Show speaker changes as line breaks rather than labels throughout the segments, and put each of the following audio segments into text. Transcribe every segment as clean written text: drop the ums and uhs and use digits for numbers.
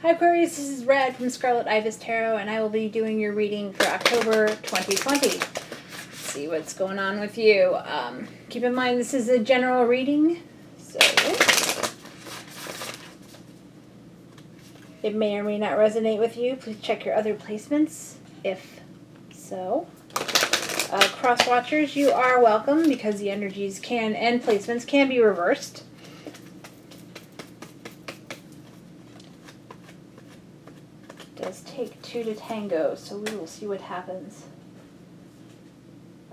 Hi Aquarius, this is Red from Scarlet Ibis Tarot, and I will be doing your reading for October 2020. Let's see what's going on with you. Keep in mind this is a general reading, so it may or may not resonate with you. Please check your other placements if so. Cross watchers, you are welcome because the energies and placements can be reversed. It does take two to tango, so we will see what happens.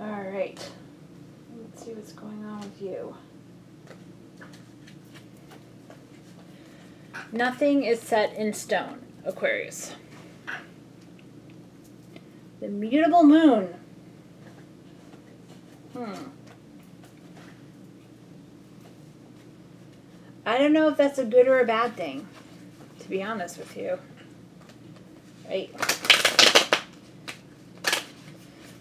Alright, let's see what's going on with you. Nothing is set in stone, Aquarius. The mutable moon. I don't know if that's a good or a bad thing, to be honest with you. Right?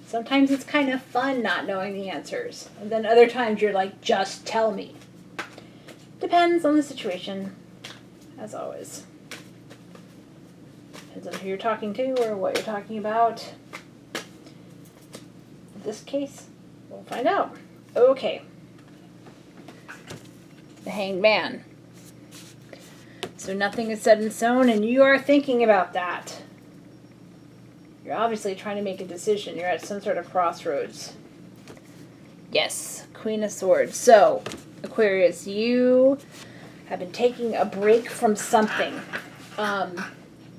Sometimes it's kind of fun not knowing the answers. And then other times you're like, just tell me. Depends on the situation, as always. Depends on who you're talking to or what you're talking about. In this case, we'll find out. Okay. The Hanged Man. So nothing is set in stone, and you are thinking about that. You're obviously trying to make a decision. You're at some sort of crossroads. Yes, Queen of Swords. So, Aquarius, you have been taking a break from something.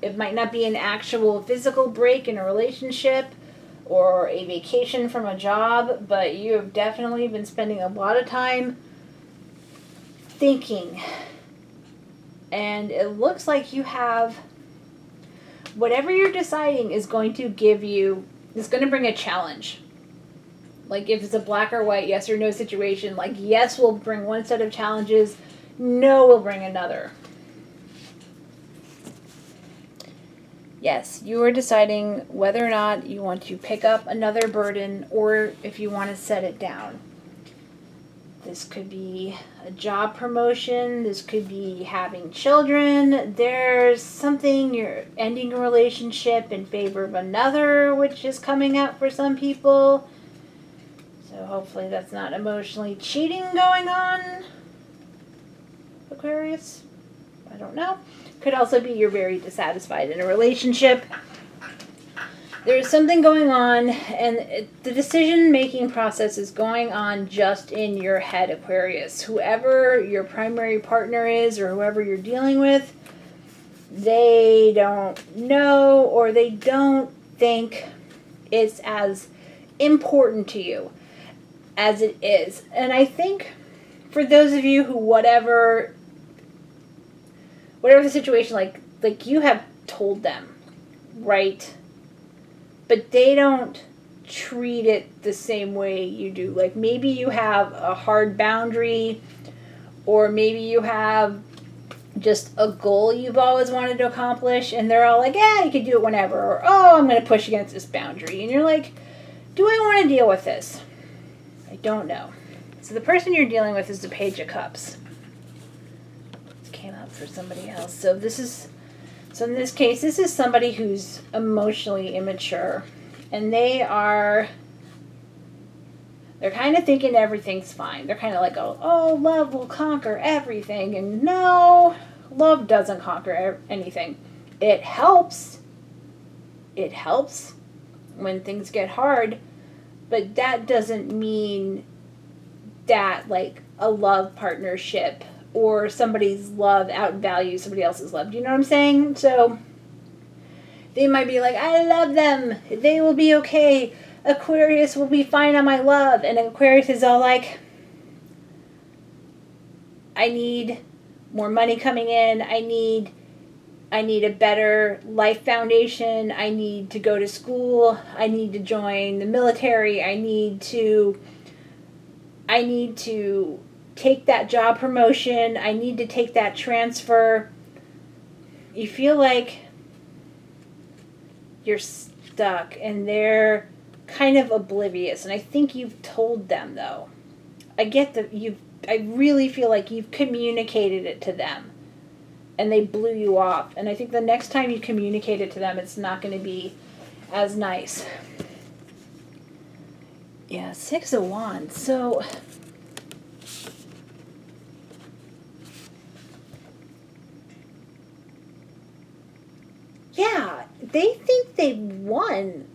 It might not be an actual physical break in a relationship or a vacation from a job, but you have definitely been spending a lot of time thinking. And it looks like you have, whatever you're deciding is going to bring a challenge. Like if it's a black or white, yes or no situation, like yes will bring one set of challenges, no will bring another. Yes, you are deciding whether or not you want to pick up another burden or if you want to set it down. This could be a job promotion. This could be having children. There's something, you're ending a relationship in favor of another, which is coming up for some people. So hopefully that's not emotionally cheating going on, Aquarius. I don't know. Could also be you're very dissatisfied in a relationship. There's something going on, and the decision-making process is going on just in your head, Aquarius. Whoever your primary partner is or whoever you're dealing with, they don't know or they don't think it's as important to you as it is. And I think for those of you who whatever the situation, like you have told them, right? But they don't treat it the same way you do. Like maybe you have a hard boundary, or maybe you have just a goal you've always wanted to accomplish, and they're all like, yeah, you can do it whenever, or oh, I'm going to push against this boundary. And you're like, do I want to deal with this? I don't know. So the person you're dealing with is the Page of Cups. This came up for somebody else. So in this case, this is somebody who's emotionally immature, and they're kind of thinking everything's fine. They're kind of like, oh, love will conquer everything, and no, love doesn't conquer anything. It helps when things get hard, but that doesn't mean that like a love partnership or somebody's love outvalues somebody else's love. Do you know what I'm saying? So they might be like, I love them. They will be okay. Aquarius will be fine on my love. And Aquarius is all like, I need more money coming in. I need a better life foundation. I need to go to school. I need to join the military. I need to take that job promotion. I need to take that transfer. You feel like you're stuck and they're kind of oblivious. And I think you've told them, though. I get that I really feel like you've communicated it to them. and they blew you off. And I think the next time you communicate it to them, it's not going to be as nice. Yeah, Six of Wands. So yeah, they think they won.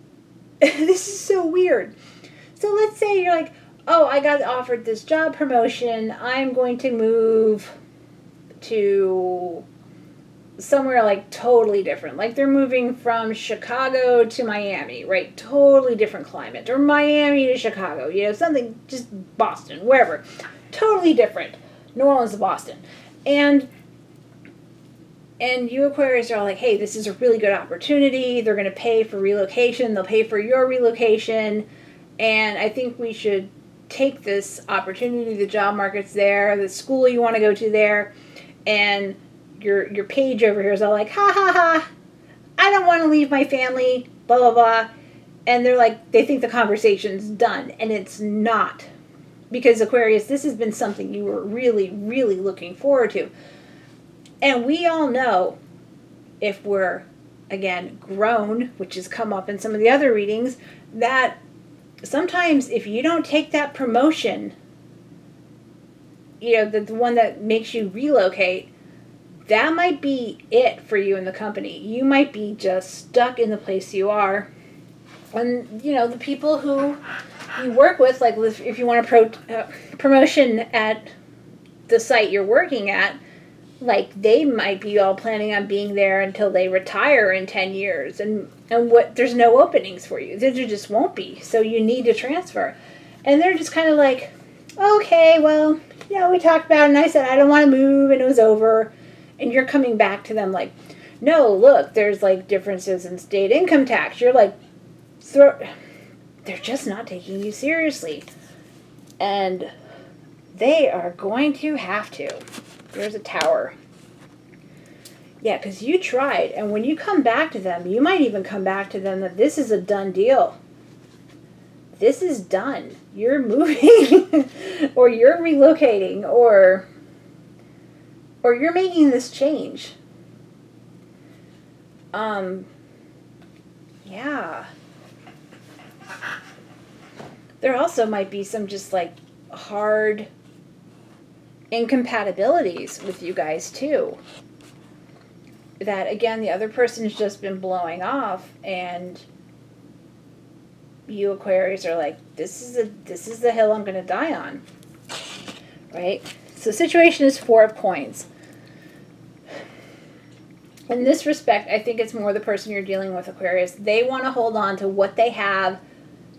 This is so weird. So let's say you're like, oh, I got offered this job promotion. I'm going to move to somewhere like totally different. Like they're moving from Chicago to Miami, right? Totally different climate. Or Miami to Chicago, you know, something, just Boston, wherever. Totally different. New Orleans to Boston. And you Aquarius are like, hey, this is a really good opportunity. They're going to pay for relocation. They'll pay for your relocation. And I think we should take this opportunity. The job market's there. The school you want to go to there. And your page over here is all like, ha ha ha. I don't want to leave my family. Blah, blah, blah. And they're like, they think the conversation's done. And it's not. Because Aquarius, this has been something you were really, really looking forward to. And we all know, if we're, again, grown, which has come up in some of the other readings, that sometimes if you don't take that promotion, you know, the one that makes you relocate, that might be it for you in the company. You might be just stuck in the place you are. And, you know, the people who you work with, like if you want a promotion at the site you're working at, like they might be all planning on being there until they retire in 10 years. And what, there's no openings for you. There just won't be. So you need to transfer. And they're just kind of like, okay, well, you know, we talked about it and I said I don't want to move and it was over. And you're coming back to them like, no, look, there's like differences in state income tax. You're like, they're just not taking you seriously. And they are going to have to. There's a Tower. Yeah, because you tried. And when you come back to them, you might even come back to them that this is a done deal. This is done. You're moving or you're relocating or you're making this change. Yeah. There also might be some just like hard incompatibilities with you guys too. That again, the other person's just been blowing off, and you Aquarius are like, this is the hill I'm going to die on, right? So situation is 4 of Coins. In this respect, I think it's more the person you're dealing with, Aquarius. They want to hold on to what they have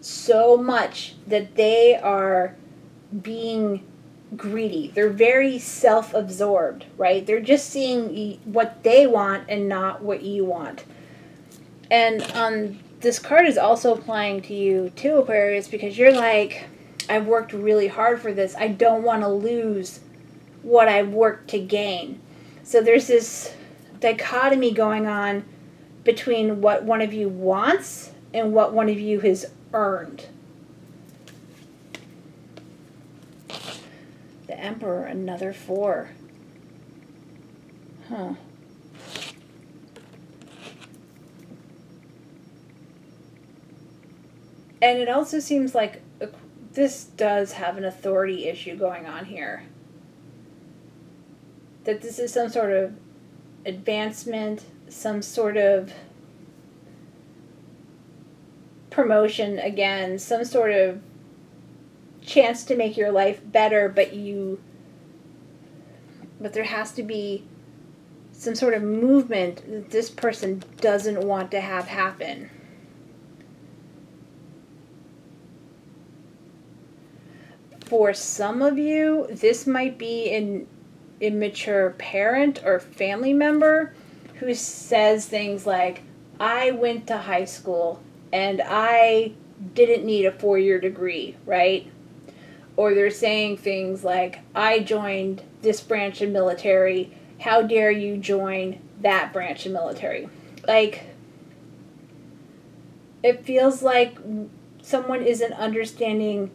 so much that they are being greedy. They're very self-absorbed, right? They're just seeing what they want and not what you want. And this card is also applying to you too, Aquarius, because you're like, I've worked really hard for this. I don't want to lose what I've worked to gain. So there's this dichotomy going on between what one of you wants and what one of you has earned. The Emperor, another 4. Huh. And it also seems like this does have an authority issue going on here. That this is some sort of advancement, some sort of promotion again, some sort of chance to make your life better, but there has to be some sort of movement that this person doesn't want to have happen. For some of you, this might be an immature parent or family member who says things like, I went to high school and I didn't need a 4-year degree, right? Or they're saying things like, I joined this branch of military. How dare you join that branch of military? Like, it feels like someone isn't understanding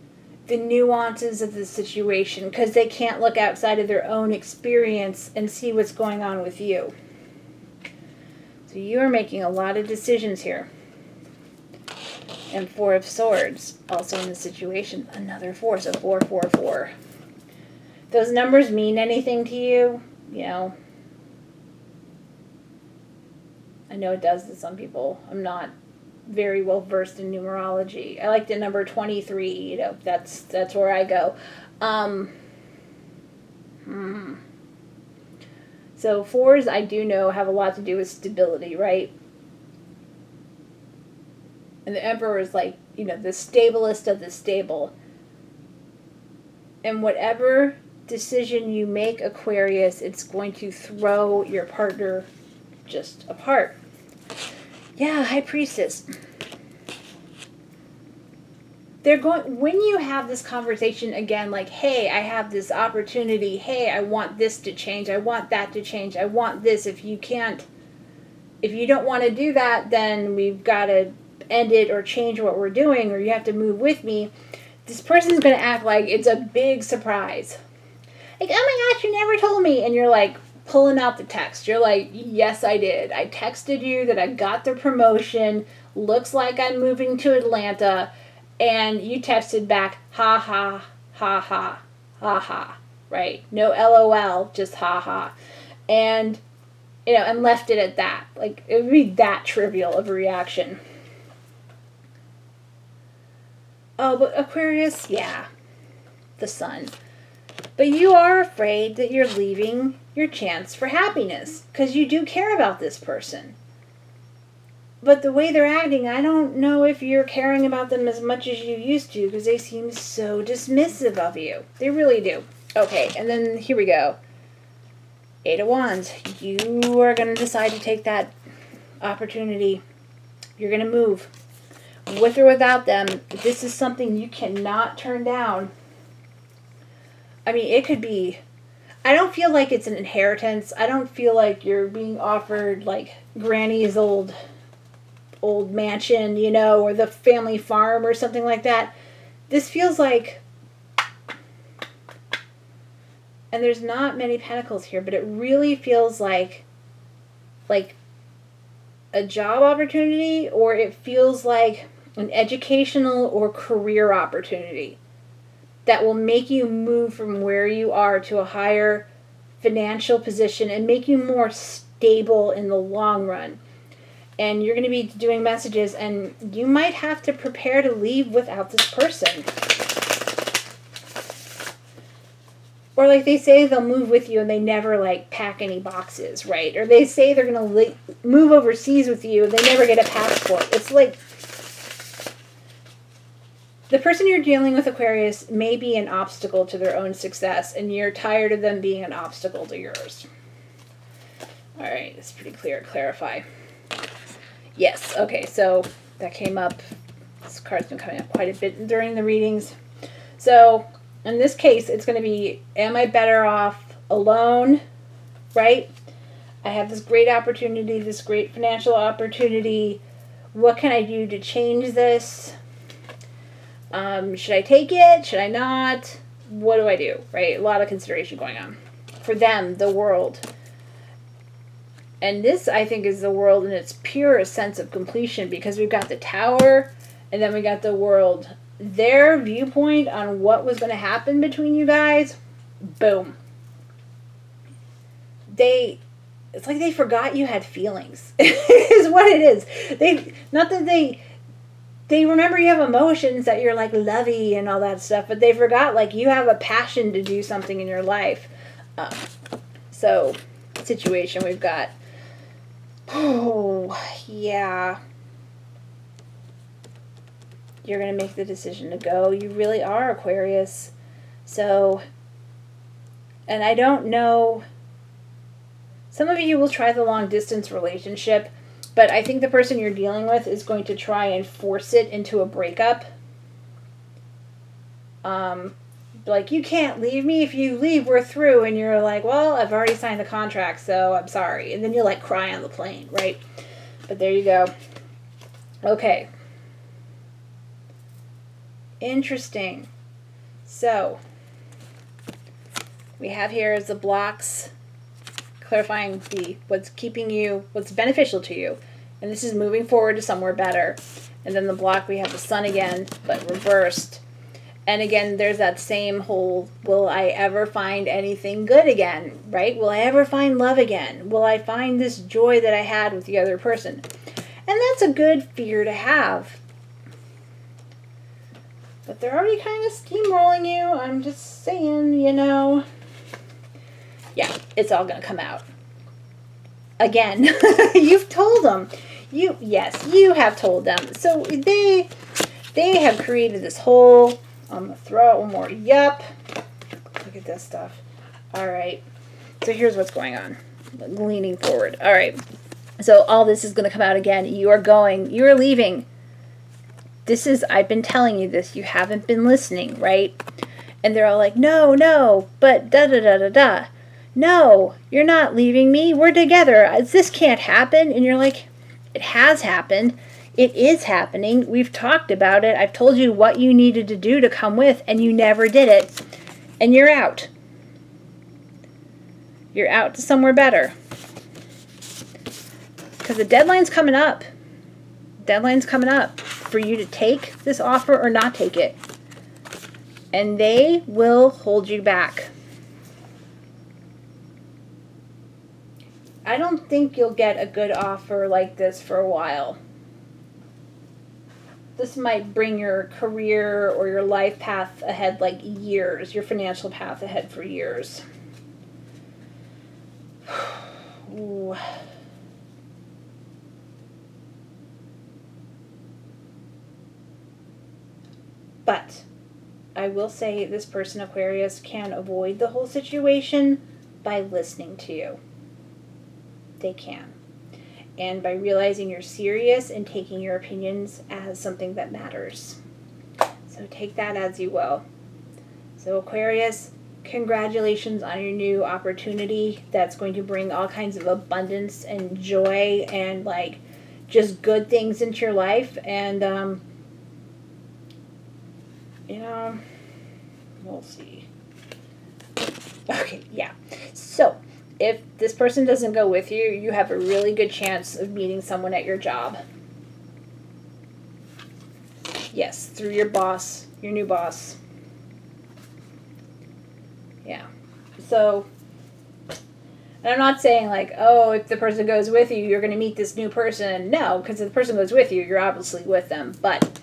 the nuances of the situation because they can't look outside of their own experience and see what's going on with you. So you are making a lot of decisions here. And Four of Swords, also in the situation. Another 4, so 4, 4, 4. Those numbers mean anything to you? You know, I know it does to some people. I'm not very well versed in numerology. I like the number 23, you know, that's where I go. So 4s, I do know, have a lot to do with stability, right? And the Emperor is like, you know, the stablest of the stable. And whatever decision you make, Aquarius, it's going to throw your partner just apart. Yeah, High Priestess. They're going, when you have this conversation again, like, hey, I have this opportunity. Hey, I want this to change. I want that to change. I want this. If you don't want to do that, then we've got to end it or change what we're doing, or you have to move with me. This person's going to act like it's a big surprise. Like, oh my gosh, you never told me. And you're like pulling out the text. You're like, yes, I did. I texted you that I got the promotion. Looks like I'm moving to Atlanta. And you texted back, ha ha, ha ha, ha ha. Right? No LOL, just ha ha. And, you know, and left it at that. Like, it would be that trivial of a reaction. Oh, but Aquarius, yeah, the Sun. But you are afraid that you're leaving your chance for happiness because you do care about this person. But the way they're acting, I don't know if you're caring about them as much as you used to because they seem so dismissive of you. They really do. Okay, and then here we go. 8 of Wands. You are going to decide to take that opportunity. You're going to move. With or without them, this is something you cannot turn down. I mean, it could be, I don't feel like it's an inheritance. I don't feel like you're being offered like Granny's old mansion, you know, or the family farm or something like that. This feels like, and there's not many pentacles here, but it really feels like a job opportunity, or it feels like an educational or career opportunity that will make you move from where you are to a higher financial position and make you more stable in the long run. And you're going to be doing messages, and you might have to prepare to leave without this person. Or like they say they'll move with you and they never like pack any boxes, right? Or they say they're going to move overseas with you and they never get a passport. It's like the person you're dealing with, Aquarius, may be an obstacle to their own success, and you're tired of them being an obstacle to yours. All right, it's pretty clear. Clarify. Yes, okay, so that came up. This card's been coming up quite a bit during the readings. So in this case, it's going to be, am I better off alone, right? I have this great opportunity, this great financial opportunity. What can I do to change this? Should I take it? Should I not? What do I do, right? A lot of consideration going on. For them, the world. And this, I think, is the world in its purest sense of completion, because we've got the Tower and then we got the world. Their viewpoint on what was going to happen between you guys, boom. It's like they forgot you had feelings, is what it is. They remember you have emotions, that you're like lovey and all that stuff, but they forgot like you have a passion to do something in your life. So, situation we've got. Oh, yeah. You're going to make the decision to go. You really are, Aquarius. So, and I don't know. Some of you will try the long distance relationship, but I think the person you're dealing with is going to try and force it into a breakup. Like, you can't leave me. If you leave, we're through. And you're like, well, I've already signed the contract, so I'm sorry. And then you like cry on the plane, right? But there you go. Okay. Interesting. So we have here is the blocks, clarifying what's keeping you, what's beneficial to you. And this is moving forward to somewhere better. And then the block, we have the sun again, but reversed. And again, there's that same whole, will I ever find anything good again, right? Will I ever find love again? Will I find this joy that I had with the other person? And that's a good fear to have. But they're already kind of steamrolling you. I'm just saying, you know. Yeah, it's all going to come out. Again, you've told them. Yes, you have told them. So they have created this whole, I'm going to throw out one more. Yup. Look at this stuff. All right. So here's what's going on. Leaning forward. All right. So all this is going to come out again. You are leaving. I've been telling you this. You haven't been listening, right? And they're all like, no, but da-da-da-da-da. No, you're not leaving me. We're together. This can't happen. And you're like, it has happened. It is happening. We've talked about it. I've told you what you needed to do to come with, and you never did it. And you're out. You're out to somewhere better. Because the deadline's coming up. Deadline's coming up for you to take this offer or not take it. And they will hold you back. I don't think you'll get a good offer like this for a while. This might bring your career or your life path ahead like years, your financial path ahead for years. Ooh. But I will say this person, Aquarius, can avoid the whole situation by listening to you. They can. And by realizing you're serious and taking your opinions as something that matters. So take that as you will. So Aquarius, congratulations on your new opportunity that's going to bring all kinds of abundance and joy and like just good things into your life. And, you know, we'll see. Okay, yeah. So if this person doesn't go with you, you have a really good chance of meeting someone at your job. Yes, through your boss, your new boss. Yeah. So, and I'm not saying like, oh, if the person goes with you, you're going to meet this new person. No, because if the person goes with you, you're obviously with them. But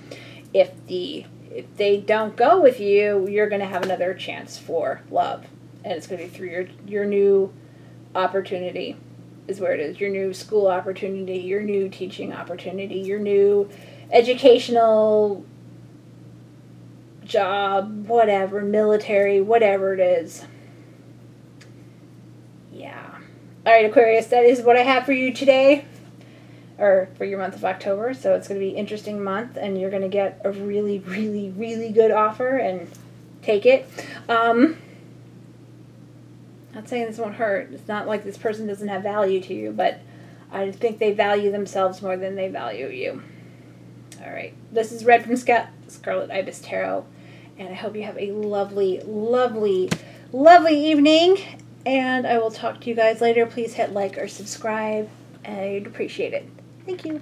if they don't go with you, you're going to have another chance for love. And it's going to be through your new opportunity is where it is. Your new school opportunity, your new teaching opportunity, your new educational job, whatever, military, whatever it is. Yeah. All right, Aquarius, that is what I have for you today, or for your month of October. So it's going to be an interesting month, and you're going to get a really, really, really good offer, and take it. Not saying this won't hurt. It's not like this person doesn't have value to you, but I think they value themselves more than they value you. All right. This is Red from Scarlet Ibis Tarot, and I hope you have a lovely, lovely, lovely evening, and I will talk to you guys later. Please hit like or subscribe. I'd appreciate it. Thank you.